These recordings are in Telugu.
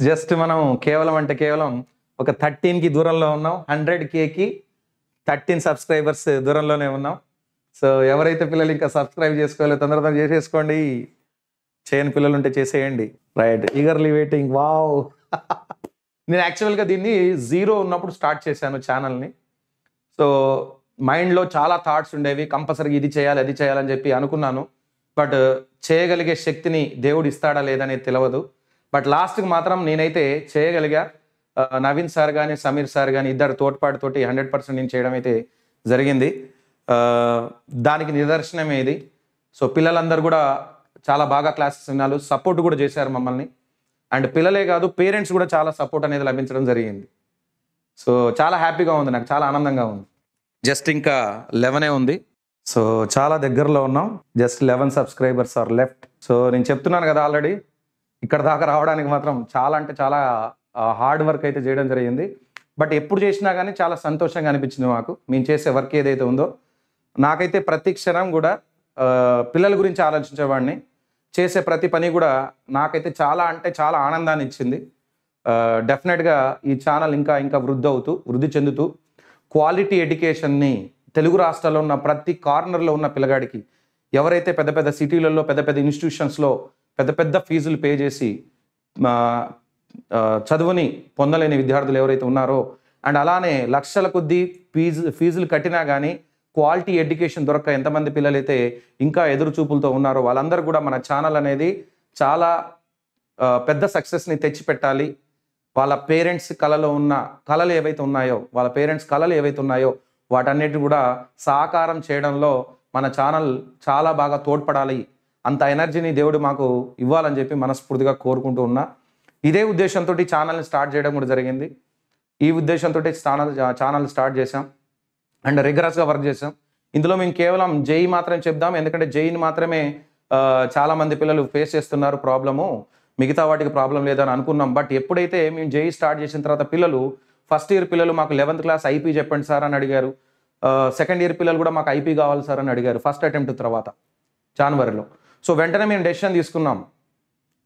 జస్ట్ మనం కేవలం ఒక 13కి దూరంలో ఉన్నాం. 100Kకి 13 సబ్స్క్రైబర్స్ దూరంలోనే ఉన్నాం. సో ఎవరైతే పిల్లలు ఇంకా సబ్స్క్రైబ్ చేసుకోవాలో తొందరగా చేసేసుకోండి. చేయని పిల్లలు ఉంటే చేసేయండి. Right, eagerly waiting. వావ్. నేను యాక్చువల్గా దీన్ని 0 ఉన్నప్పుడు స్టార్ట్ చేశాను ఛానల్ని. సో మైండ్లో చాలా థాట్స్ ఉండేవి, కంపల్సరీగా ఇది చేయాలి అది చేయాలని చెప్పి అనుకున్నాను. బట్ చేయగలిగే శక్తిని దేవుడు ఇస్తాడా లేదనేది తెలియదు. బట్ లాస్ట్కి మాత్రం నేనైతే చేయగలిగా. నవీన్ సార్ కానీ సమీర్ సార్ కానీ ఇద్దరు తోడ్పాటుతోటి 100% నేను చేయడం అయితే జరిగింది. దానికి నిదర్శనమే ఇది. సో పిల్లలందరూ కూడా చాలా బాగా క్లాసెస్ విన్నారు, సపోర్ట్ కూడా చేశారు మమ్మల్ని. అండ్ పిల్లలే కాదు, పేరెంట్స్ కూడా చాలా సపోర్ట్ అనేది లభించడం జరిగింది. సో చాలా హ్యాపీగా ఉంది, నాకు చాలా ఆనందంగా ఉంది. జస్ట్ ఇంకా 11 ఉంది. సో చాలా దగ్గరలో ఉన్నాం. Just 11 subscribers are left. So నేను చెప్తున్నాను కదా, ఆల్రెడీ ఇక్కడ దాకా రావడానికి మాత్రం చాలా అంటే చాలా హార్డ్ వర్క్ అయితే చేయడం జరిగింది. బట్ ఎప్పుడు చేసినా కానీ చాలా సంతోషంగా అనిపించింది మాకు. మేము చేసే వర్క్ ఏదైతే ఉందో నాకైతే ప్రతి క్షణం కూడా పిల్లల గురించి ఆలోచించేవాడిని. చేసే ప్రతి పని కూడా నాకైతే చాలా అంటే చాలా ఆనందాన్ని ఇచ్చింది. డెఫినెట్గా ఈ ఛానల్ ఇంకా వృద్ధి చెందుతూ క్వాలిటీ ఎడ్యుకేషన్ని తెలుగు రాష్ట్రాల్లో ఉన్న ప్రతి కార్నర్లో ఉన్న పిల్లగాడికి, ఎవరైతే పెద్ద పెద్ద సిటీలలో పెద్ద పెద్ద ఇన్స్టిట్యూషన్స్లో పెద్ద ఫీజులు పే చేసి చదువుని పొందలేని విద్యార్థులు ఎవరైతే ఉన్నారో, అండ్ అలానే లక్షల కొద్దీ ఫీజులు కట్టినా కానీ క్వాలిటీ ఎడ్యుకేషన్ దొరక్క ఎంతమంది పిల్లలైతే ఇంకా ఎదురు చూపులతో ఉన్నారో, వాళ్ళందరూ కూడా మన ఛానల్ అనేది చాలా పెద్ద సక్సెస్ని తెచ్చిపెట్టాలి. వాళ్ళ పేరెంట్స్ కళలు ఏవైతే ఉన్నాయో వాటన్నిటిని కూడా సాకారం చేయడంలో మన ఛానల్ చాలా బాగా తోడ్పడాలి. అంత ఎనర్జీని దేవుడు మాకు ఇవ్వాలని చెప్పి మనస్ఫూర్తిగా కోరుకుంటూ ఉన్నా. ఇదే ఉద్దేశంతో ఛానల్ని స్టార్ట్ చేయడం కూడా జరిగింది. ఈ ఉద్దేశంతో ఛానల్ స్టార్ట్ చేసాం అండ్ రిగరస్గా వర్క్ చేసాం. ఇందులో మేము కేవలం జేఈ మాత్రమే చెప్దాం, ఎందుకంటే జేఈని మాత్రమే చాలామంది పిల్లలు ఫేస్ చేస్తున్నారు ప్రాబ్లము, మిగతా వాటికి ప్రాబ్లం లేదని అనుకున్నాం. బట్ ఎప్పుడైతే మేము జేఈ స్టార్ట్ చేసిన తర్వాత పిల్లలు, ఫస్ట్ ఇయర్ పిల్లలు మాకు 11th క్లాస్ ఐపీ చెప్పండి సార్ అని అడిగారు. సెకండ్ ఇయర్ పిల్లలు కూడా మాకు ఐపీ కావాలి సార్ అని అడిగారు ఫస్ట్ అటెంప్ట్ తర్వాత జనవరిలో. సో వెంటనే మేము డెసిషన్ తీసుకున్నాం,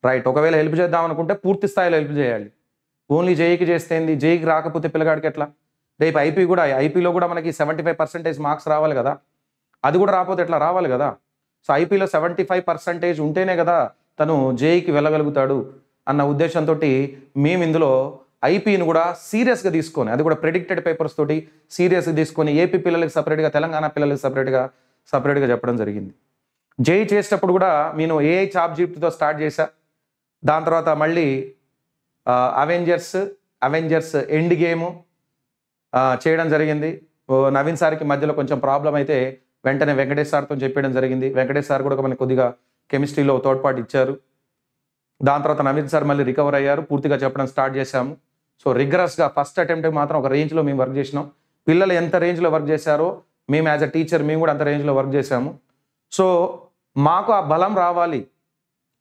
రైట్, ఒకవేళ హెల్ప్ చేద్దాం అనుకుంటే పూర్తి స్థాయిలో హెల్ప్ చేయాలి. ఓన్లీ జేఈకి చేస్తేంది, జేఈకి రాకపోతే పిల్లగాడికి ఎట్లా? రేపు ఐపీలో కూడా మనకి 75% మార్క్స్ రావాలి కదా, అది కూడా రాకపోతే ఎట్లా? రావాలి కదా. సో ఐపీలో 75% ఉంటేనే కదా తను జేఈకి వెళ్ళగలుగుతాడు అన్న ఉద్దేశంతో మేము ఇందులో ఐపీని కూడా సీరియస్గా తీసుకొని, అది కూడా ప్రెడిక్టెడ్ పేపర్స్ తోటి సీరియస్గా తీసుకొని ఏపీ పిల్లలకి సపరేట్గా, తెలంగాణ పిల్లలకి సపరేట్గా చెప్పడం జరిగింది. జేఈ చేసేటప్పుడు కూడా నేను ఏఐ చాప్ జీప్తో స్టార్ట్ చేశా. దాని తర్వాత మళ్ళీ అవెంజర్స్ ఎండ్ గేమ్ చేయడం జరిగింది. నవీన్ సార్కి మధ్యలో కొంచెం ప్రాబ్లం అయితే వెంటనే వెంకటేష్ సార్తో చెప్పడం జరిగింది. వెంకటేష్ సార్ కూడా మనకి కొద్దిగా కెమిస్ట్రీలో తోడ్పాటు ఇచ్చారు. దాని తర్వాత నవీన్ సార్ మళ్ళీ రికవర్ అయ్యారు, పూర్తిగా చెప్పడం స్టార్ట్ చేశాము. సో రిగరస్గా ఫస్ట్ అటెంప్ట్ మాత్రం ఒక రేంజ్లో మేము వర్క్ చేసినాం. పిల్లలు ఎంత రేంజ్లో వర్క్ చేశారో మేము యాజ్ అ టీచర్ మేము కూడా అంత రేంజ్లో వర్క్ చేశాము. సో మాకు ఆ బలం రావాలి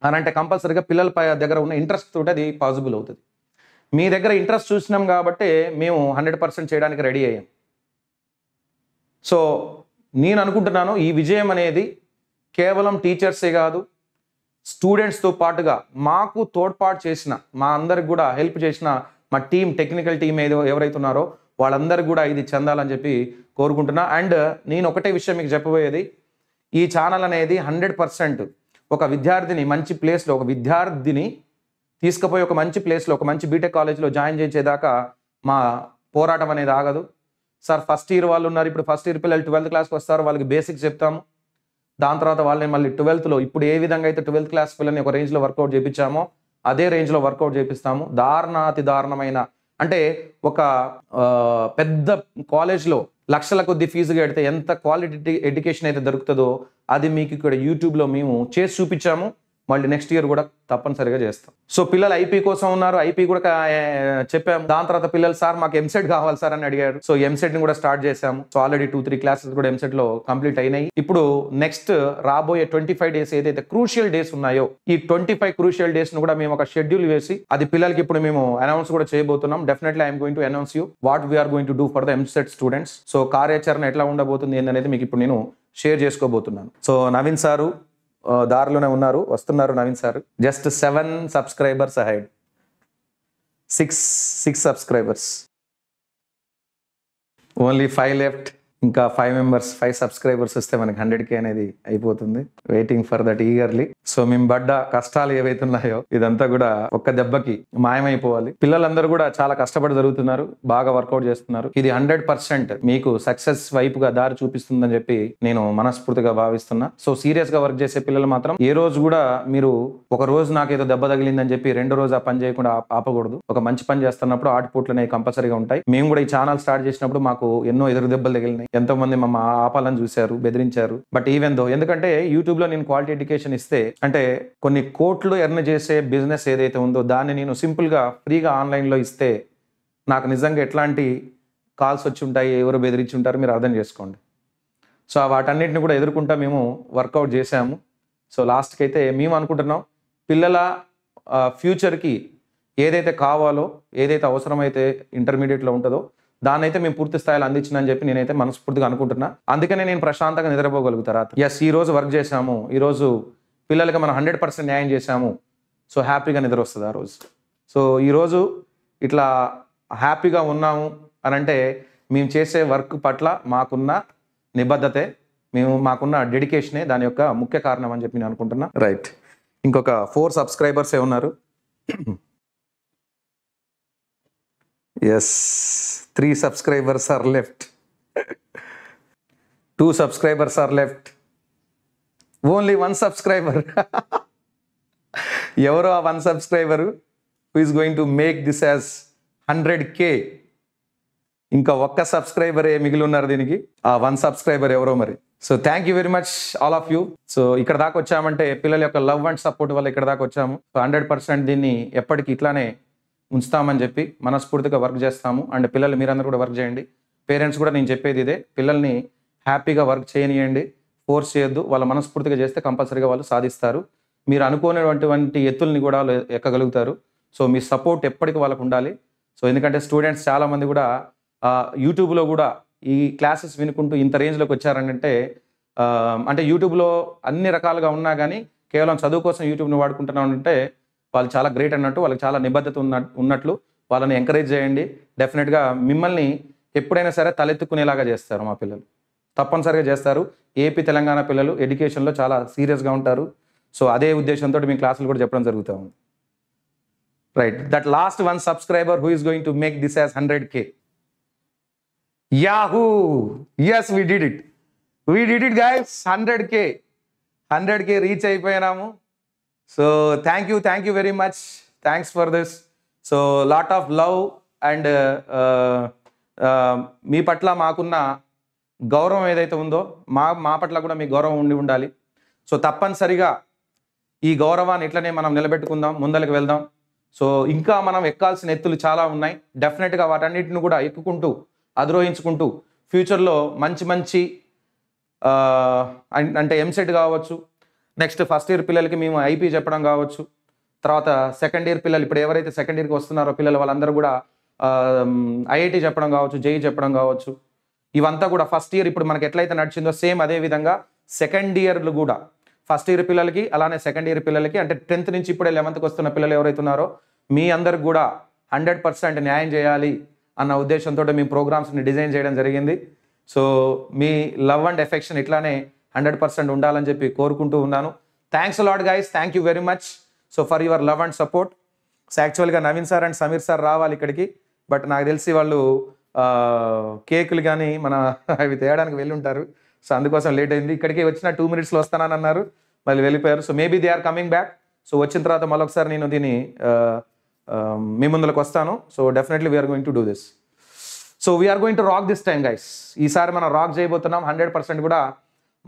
అని అంటే కంపల్సరీగా పిల్లల దగ్గర ఉన్న ఇంట్రెస్ట్ తోటి అది పాసిబుల్ అవుతుంది. మీ దగ్గర ఇంట్రెస్ట్ చూసినాం కాబట్టి మేము 100% చేయడానికి రెడీ అయ్యాం. సో నేను అనుకుంటున్నాను ఈ విజయం అనేది కేవలం టీచర్సే కాదు, స్టూడెంట్స్తో పాటుగా మాకు తోడ్పాటు చేసిన, మా అందరికి కూడా హెల్ప్ చేసిన మా టెక్నికల్ టీం ఎవరైతే ఉన్నారో వాళ్ళందరికీ కూడా ఇది చెందాలని చెప్పి కోరుకుంటున్నా. అండ్ నేను ఒకటే విషయం మీకు చెప్పబోయేది, ఈ ఛానల్ అనేది 100% ఒక విద్యార్థిని మంచి ప్లేస్లో, ఒక విద్యార్థిని తీసుకుపోయి ఒక మంచి ప్లేస్లో, ఒక మంచి బీటెక్ కాలేజ్లో జాయిన్ చేసేదాకా మా పోరాటం అనేది ఆగదు. సార్ ఫస్ట్ ఇయర్ వాళ్ళు ఉన్నారు, ఇప్పుడు ఫస్ట్ ఇయర్ పిల్లలు 12th క్లాస్కి వస్తారు, వాళ్ళకి బేసిక్స్ చెప్తాము. దాని తర్వాత వాళ్ళని మళ్ళీ 12thలో ఇప్పుడు ఏ విధంగా అయితే 12th క్లాస్ పిల్లల్ని ఒక రేంజ్లో వర్కౌట్ చేయించామో అదే రేంజ్లో వర్కౌట్ చేపిస్తాము. అతి దారుణమైన, అంటే ఒక పెద్ద కాలేజ్లో లక్షల కొద్ది ఫీజు కడితే ఎంత క్వాలిటీ ఎడ్యుకేషన్ అయితే దొరుకుతుందో అది మీకు ఇక్కడ యూట్యూబ్లో మేము చేసి చూపించాము. మళ్ళీ నెక్స్ట్ ఇయర్ కూడా తప్పనిసరిగా చేస్తాం. సో పిల్లలు ఐపీ కోసం ఉన్నారు, ఐపీ కూడా చెప్పాము. దాని తర్వాత పిల్లలు సార్ మాకు ఎంసెట్ కావాలి సార్ అని అడిగారు. సో ఎంసెట్ని కూడా స్టార్ట్ చేశాము. సో ఆల్రెడీ 2-3 క్లాసెస్ కూడా ఎంసెట్లో కంప్లీట్ అయినాయి. ఇప్పుడు నెక్స్ట్ రాబోయే 25 డేస్ ఏదైతే క్రూషియల్ డేస్ ఉన్నాయో, ఈ 25 క్రూషియల్ డేస్ ను కూడా మేము ఒక షెడ్యూల్ వేసి అది పిల్లలకి ఇప్పుడు మేము అనౌన్స్ కూడా చేయబోతున్నాం. Definitely I'm going to announce you what we're going to do for the EAMCET students. So కార్యాచరణ ఎట్లా ఉండబోతుంది ఏంటనేది మీకు ఇప్పుడు నేను షేర్ చేసుకోబోతున్నాను. సో నవీన్ సారు దారిలోనే వస్తున్నారు. Naveen sir just 7 subscribers ahead. 6 subscribers, only 5 left. ఇంకా 5 సబ్స్క్రైబర్స్ వస్తే మనకి 100K అనేది అయిపోతుంది. Waiting for that eagerly. So మేము పడ్డ కష్టాలు ఏవైతున్నాయో ఇదంతా కూడా ఒక్క దెబ్బకి మాయమైపోవాలి. పిల్లలందరూ కూడా చాలా కష్టపడి జరుగుతున్నారు, బాగా వర్కౌట్ చేస్తున్నారు. ఇది 100% మీకు సక్సెస్ వైపుగా దారి చూపిస్తుందని చెప్పి నేను మనస్ఫూర్తిగా భావిస్తున్నా. సో సీరియస్ గా వర్క్ చేసే పిల్లలు మాత్రం ఏ రోజు కూడా మీరు ఒక రోజు నాకేదో దెబ్బ తగిలిందని చెప్పి రెండో రోజు ఆ పని చేయకుండా ఆపకూడదు. ఒక మంచి పని చేస్తున్నప్పుడు ఆటపోట్లు అనేవి కంపల్సరీగా ఉంటాయి. మేము కూడా ఈ ఛానల్ స్టార్ట్ చేసినప్పుడు మాకు ఎన్నో ఎదురు దెబ్బలు తగిలినాయి. ఎంతో మంది మమ్మ ఆపాలని చూశారు, బెదిరించారు. బట్ ఈవెన్ దో, ఎందుకంటే యూట్యూబ్ లో నేను క్వాలిటీ ఎడ్యుకేషన్ ఇస్తే, అంటే కొన్ని కోట్లు ఎర్న్ చేసే బిజినెస్ ఏదైతే ఉందో దాన్ని నేను సింపుల్ గా ఫ్రీగా ఆన్లైన్ లో ఇస్తే నాకు నిజంగా ఎట్లాంటి కాల్స్ వచ్చి ఉంటాయి, ఎవరు బెదిరించి ఉంటారు మీరు అర్థం చేసుకోండి. సో వాటన్నిటిని కూడా ఎదుర్కొంటా మేము వర్కౌట్ చేశాము. సో లాస్ట్కి అయితే మేము అనుకుంటున్నాం పిల్లల ఫ్యూచర్కి ఏదైతే కావాలో, ఏదైతే అవసరమైతే ఇంటర్మీడియట్లో ఉంటుందో దాన్ని అయితే మేము పూర్తి స్థాయిలో అందించిందని చెప్పి నేనైతే మనస్ఫూర్తిగా అనుకుంటున్నా. అందుకనే నేను ప్రశాంతంగా నిద్రపోగలుగుతా రాత్రి. ఎస్, ఈ రోజు వర్క్ చేశాము, ఈరోజు పిల్లలకి మనం 100% న్యాయం చేశాము. సో హ్యాపీగా నిద్ర వస్తుంది ఆ రోజు. సో ఈరోజు ఇట్లా హ్యాపీగా ఉన్నాము అని అంటే మేము చేసే వర్క్ పట్ల మాకున్న నిబద్ధతే, మాకున్న డెడికేషనే దాని యొక్క ముఖ్య కారణం అని చెప్పి నేను అనుకుంటున్నా. రైట్, ఇంకొక 4 సబ్స్క్రైబర్సే ఉన్నారు. Yes, 3 subscribers are left. 2 subscribers are left. Only 1 subscriber. ఎవరో ఆ 1 subscriber who is going to make this as 100K. ఇంకా ఒక్క సబ్స్క్రైబరే మిగిలి ఉన్నారు దీనికి. ఆ 1 subscriber ఎవరో మరి. So thank you very much all of you. So ఇక్కడ దాకా వచ్చామంటే పిల్లల యొక్క లవ్ అండ్ సపోర్ట్ వల్ల ఇక్కడ దాకా వచ్చాము. సో 100% దీన్ని ఎప్పటికీ ఇట్లానే ఉంచుతామని చెప్పి మనస్ఫూర్తిగా వర్క్ చేస్తాము. అండ్ పిల్లలు మీరందరూ కూడా వర్క్ చేయండి. పేరెంట్స్ కూడా నేను చెప్పేది ఇదే, పిల్లల్ని హ్యాపీగా వర్క్ చేయనియండి, ఫోర్స్ చేయొద్దు. వాళ్ళ మనస్ఫూర్తిగా చేస్తే కంపల్సరీగా వాళ్ళు సాధిస్తారు. మీరు అనుకునేటువంటి ఎత్తుల్ని కూడా వాళ్ళు ఎక్కగలుగుతారు. సో మీ సపోర్ట్ ఎప్పటికీ వాళ్ళకు ఉండాలి. సో ఎందుకంటే స్టూడెంట్స్ చాలామంది కూడా యూట్యూబ్లో కూడా ఈ క్లాసెస్ వినుకుంటూ ఇంత రేంజ్లోకి వచ్చారంటే, అంటే యూట్యూబ్లో అన్ని రకాలుగా ఉన్నా కానీ కేవలం చదువు కోసం యూట్యూబ్ని వాడుకుంటున్నామంటే వాళ్ళు చాలా గ్రేట్ అన్నట్టు, వాళ్ళకి చాలా నిబద్ధత ఉన్నట్లు. వాళ్ళని ఎంకరేజ్ చేయండి. డెఫినెట్గా మిమ్మల్ని ఎప్పుడైనా సరే తలెత్తుకునేలాగా చేస్తారు మా పిల్లలు, తప్పనిసరిగా చేస్తారు. ఏపీ తెలంగాణ పిల్లలు ఎడ్యుకేషన్లో చాలా సీరియస్గా ఉంటారు. సో అదే ఉద్దేశంతో మీ క్లాసులు కూడా చెప్పడం జరుగుతూ ఉంది. Right, that last 1 subscriber who is going to make this as 100K. Yahoo! Yes, we did it. We did it guys. 100K reach అయిపోయినాము. So thank you very much. Thanks for this. So lot of love and మీ పట్ల మాకున్న గౌరవం ఏదైతే ఉందో మా పట్ల కూడా మీ గౌరవం ఉండాలి. సో తప్పనిసరిగా ఈ గౌరవాన్ని ఇట్లనే మనం నిలబెట్టుకుందాం, ముందరికి వెళ్దాం. సో ఇంకా మనం ఎక్కాల్సిన ఎత్తులు చాలా ఉన్నాయి. డెఫినెట్గా వాటన్నిటిని కూడా ఎక్కుకుంటూ అధిరోహించుకుంటూ ఫ్యూచర్లో మంచి అంటే ఎంసెట్ కావచ్చు, నెక్స్ట్ ఫస్ట్ ఇయర్ పిల్లలకి మేము ఐపీ చెప్పడం కావచ్చు, తర్వాత సెకండ్ ఇయర్ పిల్లలు ఇప్పుడు ఎవరైతే సెకండ్ ఇయర్కి వస్తున్నారో పిల్లలు వాళ్ళందరూ కూడా ఐఐటి చెప్పడం కావచ్చు, జేఈ చెప్పడం కావచ్చు. ఇవంతా కూడా ఫస్ట్ ఇయర్ ఇప్పుడు మనకి ఎట్లయితే నడిచిందో సేమ్ అదే విధంగా సెకండ్ ఇయర్లు కూడా ఫస్ట్ ఇయర్ పిల్లలకి, అలానే సెకండ్ ఇయర్ పిల్లలకి, అంటే 10th నుంచి ఇప్పుడే 11th వస్తున్న పిల్లలు ఎవరైతే ఉన్నారో మీ అందరికి కూడా 100% న్యాయం చేయాలి అన్న ఉద్దేశంతో మేము ప్రోగ్రామ్స్ని డిజైన్ చేయడం జరిగింది. సో మీ లవ్ అండ్ ఎఫెక్షన్ ఇట్లానే 100% ఉండాలని చెప్పి కోరుకుంటూ ఉన్నాను. Thanks lot guys, thank you very much. So for your love and support. So యాక్చువల్గా Naveen sir and Sameer sir రావాలి ఇక్కడికి, బట్ నాకు తెలిసి వాళ్ళు కేకులు కానీ అవి తేయడానికి వెళ్ళి ఉంటారు. సో అందుకోసం లేట్ అయింది. ఇక్కడికి వచ్చిన 2 minutesలో వస్తానని అన్నారు, మళ్ళీ వెళ్ళిపోయారు. So maybe they are coming back. So వచ్చిన తర్వాత మళ్ళొకసారి నేను దీన్ని మీ ముందులకు వస్తాను. So definitely we're going to do this. So we're going to rock this time guys. ఈసారి మనం రాక్ చేయబోతున్నాం. 100% కూడా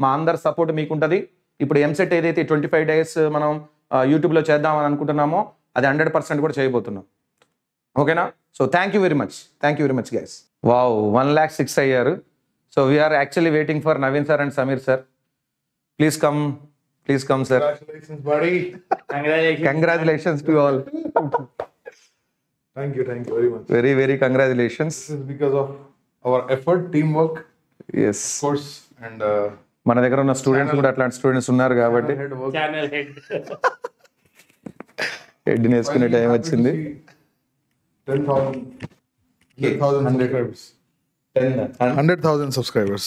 మా అందరి సపోర్ట్ మీకు ఉంటుంది. ఇప్పుడు ఎంసెట్ ఏదైతే 25 days మనం యూట్యూబ్లో చేద్దామని అనుకుంటున్నామో అది 100% కూడా చేయబోతున్నాం. ఓకేనా? So thank you very much guys. Wow, 1,06,000 అయ్యారు. So we're actually waiting for Naveen sir and Sameer sir. Please come sir. Congratulations to all. Thank you very much. Very congratulations. This is because of our effort, teamwork. Yes. Of course, and మన దగ్గర ఉన్న స్టూడెంట్స్ కూడా అట్లాంటి స్టూడెంట్స్ ఉన్నారు కాబట్టి హెడ్ నేర్చుకునే టైం వచ్చింది. 10,000 subscribers. 100,000 subscribers.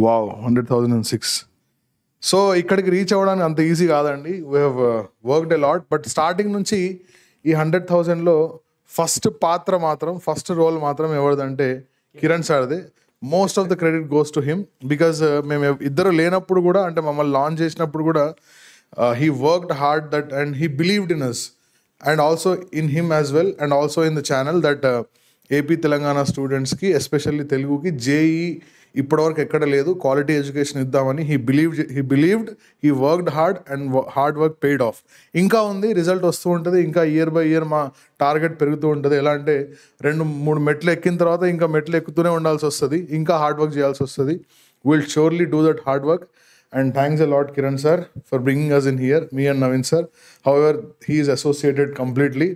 Wow, 100,006. సో ఇక్కడికి రీచ్ అవ్వడానికి అంత ఈజీ కాదండి. We have worked a lot. But starting నుంచి ఈ 100,000లో ఫస్ట్ రోల్ మాత్రం ఎవరిదంటే కిరణ్ సార్దే. Most of the credit goes to him because మేము ఇద్దరు లేనప్పుడు కూడా, అంటే మమ్మల్ని లాంచ్ చేసినప్పుడు కూడా he worked hard that and he believed in us and also in him as well and also in the channel that AP Telangana స్టూడెంట్స్కి ఎస్పెషల్లీ తెలుగుకి జేఈ ఇప్పటివరకు ఎక్కడ లేదు, క్వాలిటీ ఎడ్యుకేషన్ ఇద్దామని he believed, he worked hard and hard work paid of. ఇంకా ఉంది, రిజల్ట్ వస్తూ ఉంటుంది. ఇంకా ఇయర్ బై ఇయర్ మా టార్గెట్ పెరుగుతూ ఉంటుంది. ఎలా అంటే 2-3 మెట్లు ఎక్కిన తర్వాత ఇంకా మెట్లు ఎక్కుతూనే ఉండాల్సి వస్తుంది, ఇంకా హార్డ్ వర్క్ చేయాల్సి వస్తుంది. Will surely do that hard work. And thanks a lot, Kiran sir, for bringing us in here, me and Navin sir. However, he is associated completely.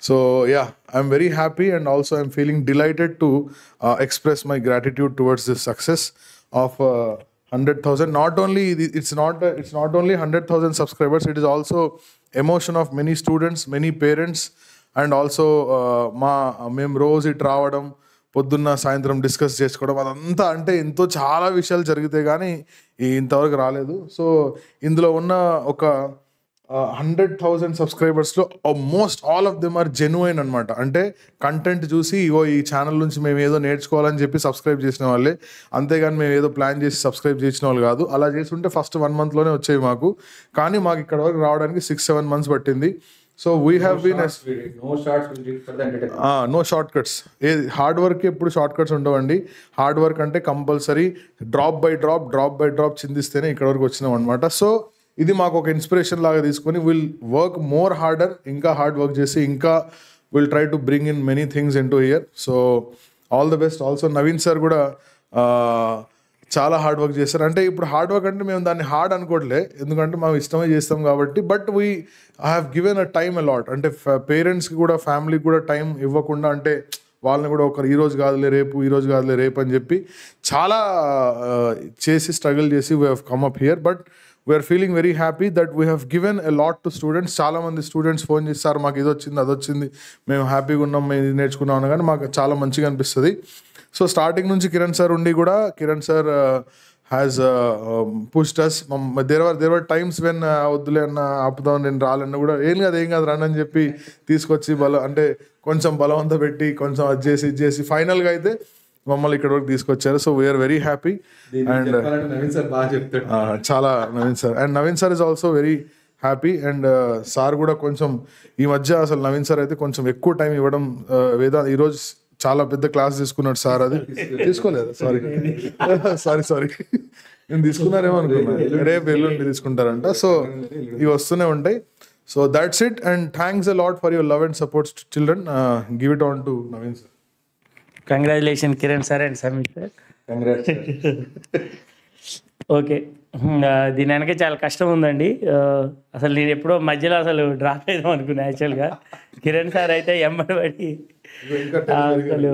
So yeah, I'm very happy and also I'm feeling delighted to express my gratitude towards this success of 100,000. Not only it's not only 100,000 subscribers, it is also emotion of many students, many parents, and also మేము రోజు ఇటు రావడం, పొద్దున్న సాయంత్రం డిస్కస్ చేసుకోవడం, అదంతా అంటే ఎంతో చాలా విషయాలు జరిగితే కానీ ఇంతవరకు రాలేదు. సో ఇందులో ఉన్న ఒక 100,000 సబ్స్క్రైబర్స్లో most all of them are genuine అనమాట. అంటే కంటెంట్ చూసి ఈ ఛానల్ నుంచి మేము ఏదో నేర్చుకోవాలని చెప్పి సబ్స్క్రైబ్ చేసిన వాళ్ళే, అంతేగాని మేము ఏదో ప్లాన్ చేసి సబ్స్క్రైబ్ చేసిన వాళ్ళు కాదు. అలా చేస్తుంటే ఫస్ట్ 1 monthలోనే వచ్చేవి మాకు, కానీ మాకు ఇక్కడ వరకు రావడానికి 6-7 months పట్టింది. So we have been no short cuts. Hard work ఎప్పుడు షార్ట్ కట్స్ ఉండవండి. హార్డ్ వర్క్ అంటే కంపల్సరీ డ్రాప్ బై డ్రాప్ చిందిస్తేనే ఇక్కడ వరకు వచ్చినాం అనమాట. సో ఇది మాకు ఒక ఇన్స్పిరేషన్ లాగా తీసుకొని విల్ వర్క్ మోర్ హార్డర్, ఇంకా హార్డ్ వర్క్ చేసి ఇంకా will try to bring in many things in to hear. So all the best. Also Naveen sir కూడా చాలా హార్డ్ వర్క్ చేస్తారు. అంటే ఇప్పుడు హార్డ్ వర్క్ అంటే మేము దాన్ని హార్డ్ అనుకోవట్లే, ఎందుకంటే మేము ఇష్టమే చేస్తాం కాబట్టి. But I have given a time a lot. అంటే పేరెంట్స్కి కూడా ఫ్యామిలీకి కూడా టైం ఇవ్వకుండా, అంటే వాళ్ళని కూడా ఒకరు ఈరోజు కాదులే రేపు అని చెప్పి చాలా చేసి స్ట్రగుల్ చేసి we have come up here. But we are feeling very happy that we have given a lot to students. చాలామంది స్టూడెంట్స్ ఫోన్ చేస్తారు, మాకు ఇది వచ్చింది అది వచ్చింది, మేము హ్యాపీగా ఉన్నాం, మేము ఇది నేర్చుకున్నాం కానీ మాకు చాలా మంచిగా అనిపిస్తుంది. సో స్టార్టింగ్ నుంచి కిరణ్ సార్ ఉండి కూడా Kiran sir has pushed us. There were times when వద్దులే అన్న ఆపుదాం, నేను రాలన్న కూడా ఏం కాదు రన్ అని చెప్పి తీసుకొచ్చి అంటే కొంచెం బలవంత పెట్టి కొంచెం అది చేసి ఫైనల్గా అయితే మమ్మల్ని ఇక్కడ వరకు తీసుకొచ్చారు. So we are very happy. And చాలా Naveen sir is also very happy. And sir కూడా కొంచెం ఈ మధ్య అసలు నవీన్ సార్ అయితే కొంచెం ఎక్కువ టైం ఇవ్వడం, ఈరోజు చాలా పెద్ద క్లాస్ తీసుకున్నాడు సార్. అది తీసుకోలేదు, సారీ నేను తీసుకున్నారేమో అనుకున్నా, రేపు ఎల్లుండి తీసుకుంటారంట. సో ఇవి వస్తూనే ఉంటాయి. So that's it. And thanks a lot for your love and supports to children. Give it on to Naveen sir. Congratulation Kiran sir and Sameer sir. Okay, దీని వెనక చాలా కష్టం ఉందండి. అసలు నేను ఎప్పుడో మధ్యలో అసలు డ్రాప్ అయిదాం అనుకున్నా యాక్చువల్గా. కిరణ్ సార్ అయితే ఎంబడి అసలు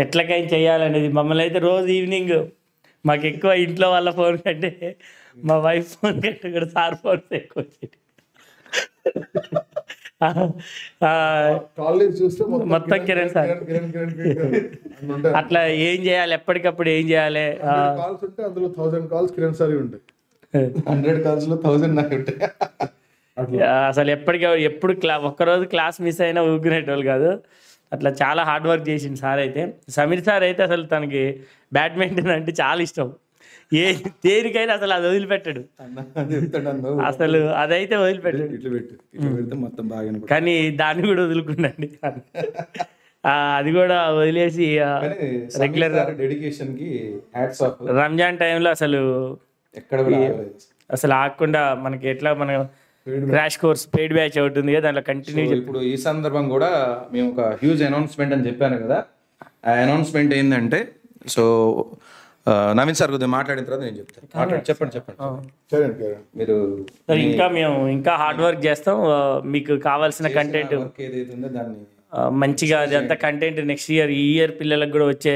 ఎట్లకైనా చేయాలనేది మమ్మల్ని అయితే రోజు ఈవినింగ్ మాకు ఎక్కువ ఇంట్లో వాళ్ళ ఫోన్ కంటే మా వైఫ్ ఫోన్ కంటే కూడా సార్ ఫోన్స్ ఎక్కువ వచ్చేది. మొత్తం కిరణ్ సార్ అట్లా ఏం చేయాలి, ఎప్పటికప్పుడు ఏం చేయాలి. అందులో 1000 calls కిరణ్ సార్ ఉంటాయి, 100 calls లో 1000 నాకు ఉంటాయి. అసలు ఎప్పుడు ఒక్కరోజు క్లాస్ మిస్ అయినా ఊరుకునేటోళ్ళు కాదు. అట్లా చాలా హార్డ్ వర్క్ చేసింది సార్ అయితే. సమీర్ సార్ అయితే అసలు తనకి బ్యాడ్మింటన్ అంటే చాలా ఇష్టం. దేనికైనా అసలు అది వదిలిపెట్టాడు, అసలు అదైతే వదిలిపెట్టాడు. మొత్తం బాగా, కానీ దాన్ని కూడా వదులుకుండండి. అది కూడా వదిలేసి రెగ్యులర్ డెడికేషన్ కి హ్యాట్స్ ఆఫ్. రంజాన్ టైంలో అసలు అసలు ఆగకుండా మనకి ఎట్లా మన క్రాష్ కోర్స్ పెయిడ్ బ్యాచ్ అవుతుంది కదా, దాంట్లో కంటిన్యూ. ఇప్పుడు ఈ సందర్భం కూడా మేము ఒక హ్యూజ్ అనౌన్స్మెంట్ అని చెప్పాను కదా, ఆ అనౌన్స్మెంట్ ఏంటంటే, సో నవీన్ సార్ కొద్దిగా మాట్లాడిన తర్వాత నేను చెప్తాను. చెప్పండి మీరు. మేము ఇంకా హార్డ్ వర్క్ చేస్తాం. మీకు కావాల్సిన కంటెంట్ ఏదైతే ఉందో దాన్ని మంచిగా అదంతా కంటెంట్ నెక్స్ట్ ఇయర్ ఈ ఇయర్ పిల్లలకు కూడా వచ్చే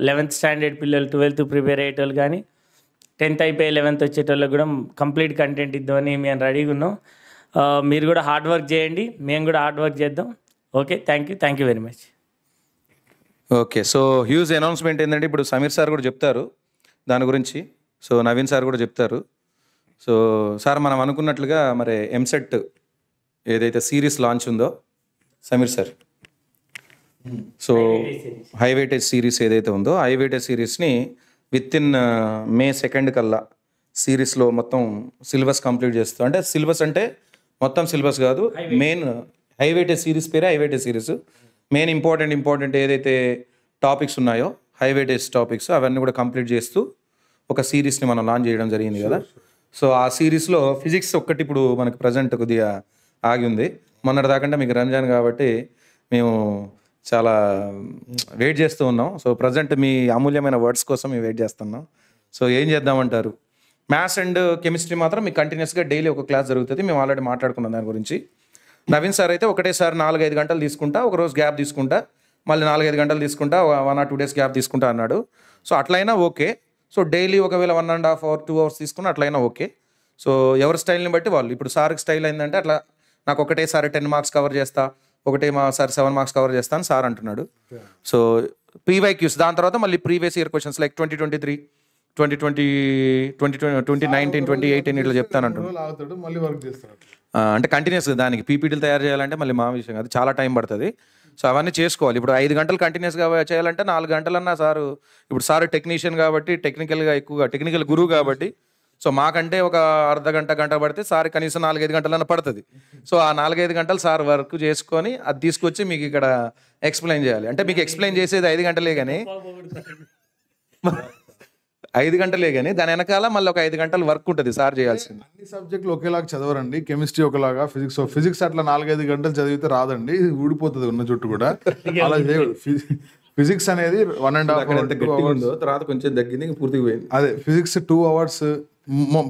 11th స్టాండర్డ్ పిల్లలు 12th ప్రిపేర్ అయ్యేటోళ్ళు కానీ 10th అయిపోయి 11th వచ్చేటోళ్ళకి కూడా కంప్లీట్ కంటెంట్ ఇద్దామని మేము రెడీగా ఉన్నాం. మీరు కూడా హార్డ్ వర్క్ చేయండి, మేము కూడా హార్డ్ వర్క్ చేద్దాం. Okay, thank you very much. Okay, so huge announcement ఏంటంటే ఇప్పుడు సమీర్ సార్ కూడా చెప్తారు దాని గురించి, సో నవీన్ సార్ కూడా చెప్తారు. సో సార్ మనం అనుకున్నట్లుగా మరి ఎంసెట్ ఏదైతే సిరీస్ లాంచ్ ఉందో Sameer sir, so high weightage series ఏదైతే ఉందో హై వెయిటేజ్ సిరీస్ని విత్ ఇన్ మే 2 కల్లా సిరీస్లో మొత్తం సిలబస్ కంప్లీట్ చేస్తాం. అంటే సిలబస్ అంటే మొత్తం సిలబస్ కాదు, మెయిన్ హై వెయిటేజ్ సిరీస్ పేరే high weightage series. Main important ఏదైతే టాపిక్స్ ఉన్నాయో హై వెయిటేజ్ టాపిక్స్ అవన్నీ కూడా కంప్లీట్ చేస్తూ ఒక సిరీస్ని మనం లాంచ్ చేయడం జరిగింది కదా. సో ఆ సిరీస్లో ఫిజిక్స్ ఒక్కటి ఇప్పుడు మనకు ప్రజెంట్ కొద్దిగా ఆగి ఉంది. మొన్నటి దాకంటే మీకు రంజాన్ కాబట్టి మేము చాలా వెయిట్ చేస్తూ ఉన్నాం. సో ప్రజెంట్ మీ అమూల్యమైన వర్డ్స్ కోసం మేము వెయిట్ చేస్తున్నాం. సో ఏం చేద్దామంటారు? మ్యాథ్స్ అండ్ కెమిస్ట్రీ మాత్రం మీకు కంటిన్యూస్గా డైలీ ఒక క్లాస్ జరుగుతుంది. మేము ఆల్రెడీ మాట్లాడుకున్నాం దాని గురించి. నవీన్ సార్ అయితే ఒకటేసారి 4-5 గంటలు తీసుకుంటా, ఒకరోజు గ్యాప్ తీసుకుంటా, మళ్ళీ 4-5 గంటలు తీసుకుంటా, 1 or 2 days గ్యాప్ తీసుకుంటా అన్నాడు. సో అట్లయినా ఓకే. సో డైలీ ఒకవేళ 1.5 hours 2 hours తీసుకున్నా అట్లయినా ఓకే. సో ఎవరి స్టైల్ని బట్టి వాళ్ళు. ఇప్పుడు సార్కి స్టైల్ అయిందంటే అట్లా నాకు ఒకటేసారి 10 marks కవర్ చేస్తా, సారి 7 marks కవర్ చేస్తా అని సార్ అంటున్నాడు. సో PYQs దాని తర్వాత మళ్ళీ ప్రీవియస్ ఇయర్ క్వశ్చన్స్ లైక్ 2023, 2020, 2019, 2018 ఇట్లా చెప్తాను అంటున్నాడు. ఆగుతాడు, మళ్ళీ వర్క్ చేస్తాడు. అంటే కంటిన్యూస్ దానికి పీపీటీలు తయారు చేయాలంటే మళ్ళీ మా విషయం కాదు, చాలా టైం పడుతుంది. సో అవన్నీ చేసుకోవాలి. ఇప్పుడు 5 గంటలు కంటిన్యూస్గా చేయాలంటే 4 గంటలన్నా సారు, ఇప్పుడు సార్ టెక్నీషియన్ కాబట్టి టెక్నికల్ గురువు కాబట్టి, సో మాకంటే ఒక అర్ధ గంట పడితే సార్ కనీసం 4-5 గంటలన్నా పడుతుంది. సో ఆ 4-5 గంటలు సార్ వర్క్ చేసుకొని అది తీసుకొచ్చి మీకు ఇక్కడ ఎక్స్ప్లెయిన్ చేయాలి. అంటే మీకు ఎక్స్ప్లెయిన్ చేసేది 5 గంటలే కానీ 5 గంటలే కానీ దాని వెనకాల మళ్ళీ ఒక 5 గంటలు వర్క్ ఉంటుంది సార్ చేయాల్సింది. అన్ని సబ్జెక్టులు ఒకేలాగా చదవరండి. కెమిస్ట్రీ ఒకలాగా, ఫిజిక్స్ అట్లా 4-5 గంటలు చదివితే రాదండి, ఊడిపోతుంది ఉన్న చుట్టూ కూడా. అలా ఫిజిక్స్ అనేది 1.5 hours తర్వాత కొంచెం తగ్గింది, పూర్తిగా పోయింది. అదే ఫిజిక్స్ 2 hours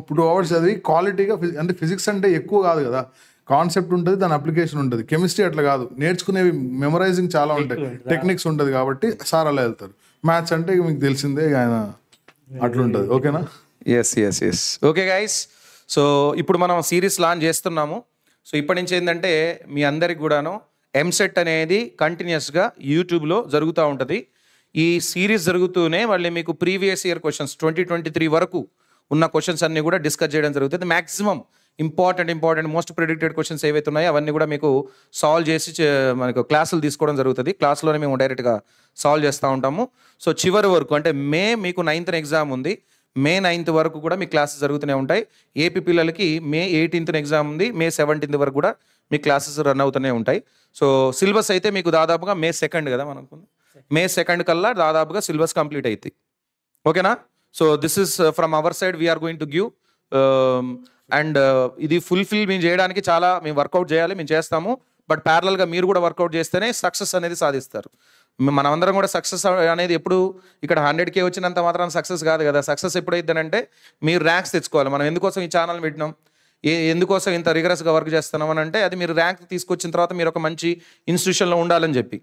2 hours చదివి క్వాలిటీగా. అంటే ఫిజిక్స్ అంటే ఎక్కువ కాదు కదా, కాన్సెప్ట్ ఉంటుంది, దాని అప్లికేషన్ ఉంటుంది. కెమిస్ట్రీ అట్లా కాదు, నేర్చుకునేవి మెమరైజింగ్ చాలా ఉంటాయి, టెక్నిక్స్ ఉంటుంది కాబట్టి సార్ అలా వెళ్తారు. మ్యాథ్స్ అంటే మీకు తెలిసిందే ఆయన అట్లుంటుంది. ఓకేనా? Yes okay guys. సో ఇప్పుడు మనం సిరీస్ లాంచ్ చేస్తున్నాము. సో ఇప్పటి నుంచి ఏంటంటే మీ అందరికి కూడాను ఎంసెట్ అనేది కంటిన్యూస్గా యూట్యూబ్లో జరుగుతూ ఉంటుంది. ఈ సిరీస్ జరుగుతూనే మళ్ళీ మీకు ప్రీవియస్ ఇయర్ క్వశ్చన్స్ 2023 వరకు ఉన్న క్వశ్చన్స్ అన్నీ కూడా డిస్కస్ చేయడం జరుగుతుంది. Maximum important most predicted questions ఏవైతే ఉన్నాయో అవన్నీ కూడా మీకు సాల్వ్ చేసి మనకు క్లాసులు తీసుకోవడం జరుగుతుంది. క్లాస్లోనే మేము డైరెక్ట్గా సాల్వ్ చేస్తూ ఉంటాము. సో చివరి వరకు అంటే మీకు 9th ఎగ్జామ్ ఉంది, May 9th వరకు కూడా మీ క్లాసెస్ జరుగుతూనే ఉంటాయి. ఏపీ పిల్లలకి May 18th ఎగ్జామ్ ఉంది, May 17th వరకు కూడా మీ క్లాసెస్ రన్ అవుతూనే ఉంటాయి. సో సిలబస్ అయితే మీకు దాదాపుగా May 2 కదా మనకు, May 2 కల్లా దాదాపుగా సిలబస్ కంప్లీట్ అవుతుంది. ఓకేనా? So this is from our side we are going to give. And ఇది ఫుల్ఫిల్ మేము చేయడానికి చాలా మేము వర్కౌట్ చేయాలి, మేము చేస్తాము. బట్ ప్యారలల్గా మీరు కూడా వర్కౌట్ చేస్తేనే సక్సెస్ అనేది సాధిస్తారు. మనమందరం కూడా సక్సెస్ అనేది ఎప్పుడు ఇక్కడ 100K వచ్చినంత మాత్రం సక్సెస్ కాదు కదా. సక్సెస్ ఎప్పుడైందనంటే మీరు ర్యాంక్స్ తెచ్చుకోవాలి. మనం ఎందుకోసం ఈ ఛానల్ పెట్టినాం, ఎందుకోసం ఇంత రిగరస్గా వర్క్ చేస్తున్నాం అని అంటే అది మీరు ర్యాంక్ తీసుకొచ్చిన తర్వాత మీరు ఒక మంచి ఇన్స్టిట్యూషన్లో ఉండాలని చెప్పి.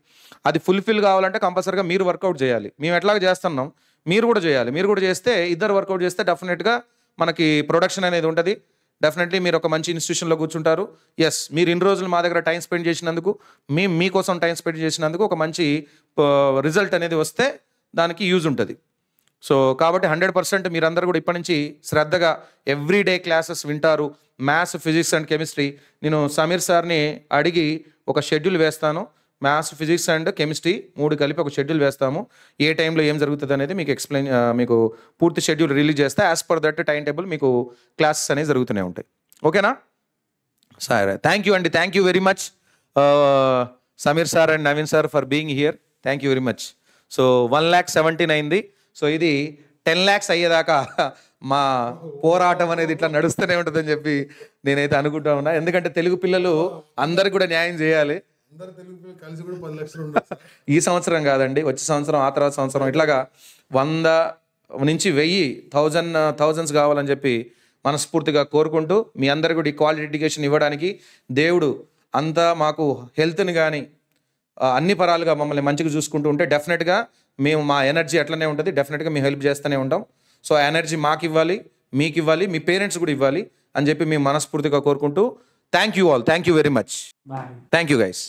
అది ఫుల్ఫిల్ కావాలంటే కంపల్సరీగా మీరు వర్కౌట్ చేయాలి. మేము ఎట్లాగ చేస్తున్నాం, మీరు కూడా చేయాలి. మీరు కూడా చేస్తే ఇద్దరు వర్కౌట్ చేస్తే డెఫినెట్గా మనకి ప్రొడక్షన్ అనేది ఉంటుంది. డెఫినెట్లీ మీరు ఒక మంచి ఇన్స్టిట్యూషన్లో కూర్చుంటారు. ఎస్, మీరు ఇన్ని రోజులు మా దగ్గర టైం స్పెండ్ చేసినందుకు, మీకోసం టైం స్పెండ్ చేసినందుకు ఒక మంచి రిజల్ట్ అనేది వస్తే దానికి యూజ్ ఉంటుంది. సో కాబట్టి 100% మీరందరూ కూడా ఇప్పటి నుంచి శ్రద్ధగా ఎవ్రీడే క్లాసెస్ వింటారు. మ్యాథ్స్, ఫిజిక్స్ అండ్ కెమిస్ట్రీ నేను సమీర్ సార్ని అడిగి ఒక షెడ్యూల్ వేస్తాను. మ్యాథ్స్, ఫిజిక్స్ అండ్ కెమిస్ట్రీ 3 కలిపి ఒక షెడ్యూల్ వేస్తాము. ఏ టైంలో ఏం జరుగుతుంది అనేది మీకు మీకు పూర్తి షెడ్యూల్ రిలీజ్ చేస్తే as per that time table మీకు క్లాసెస్ అనేవి జరుగుతూనే ఉంటాయి. ఓకేనా? సరే, థ్యాంక్ యూ అండి. Thank you very much Sameer sir and Naveen sir for being here. Thank you very much. So 1,17,000 అయింది. సో ఇది 10 lakhs అయ్యేదాకా మా పోరాటం అనేది ఇట్లా నడుస్తూనే ఉంటుందని చెప్పి నేనైతే అనుకుంటా ఉన్నా. ఎందుకంటే తెలుగు పిల్లలు అందరికి కూడా న్యాయం చేయాలి. కలిసి కూడా 10 లక్షలు ఈ సంవత్సరం కాదండి, వచ్చే సంవత్సరం, ఆ తర్వాత సంవత్సరం ఇట్లాగా 100 నుంచి 1000 thousands కావాలని చెప్పి మనస్ఫూర్తిగా కోరుకుంటూ మీ అందరికీ కూడా ఈ క్వాలిటీ ఎడ్యుకేషన్ ఇవ్వడానికి దేవుడు అంతా మాకు హెల్త్ని కానీ అన్ని పరాలుగా మమ్మల్ని మంచిగా చూసుకుంటూ ఉంటే డెఫినెట్గా మేము మా ఎనర్జీ అట్లనే ఉంటుంది. డెఫినెట్గా మేము హెల్ప్ చేస్తూనే ఉంటాం. సో ఆ ఎనర్జీ మాకు ఇవ్వాలి, మీకు ఇవ్వాలి, మీ పేరెంట్స్ కూడా ఇవ్వాలి అని చెప్పి మేము మనస్ఫూర్తిగా కోరుకుంటూ thank you all, thank you very much, bye. Thank you guys.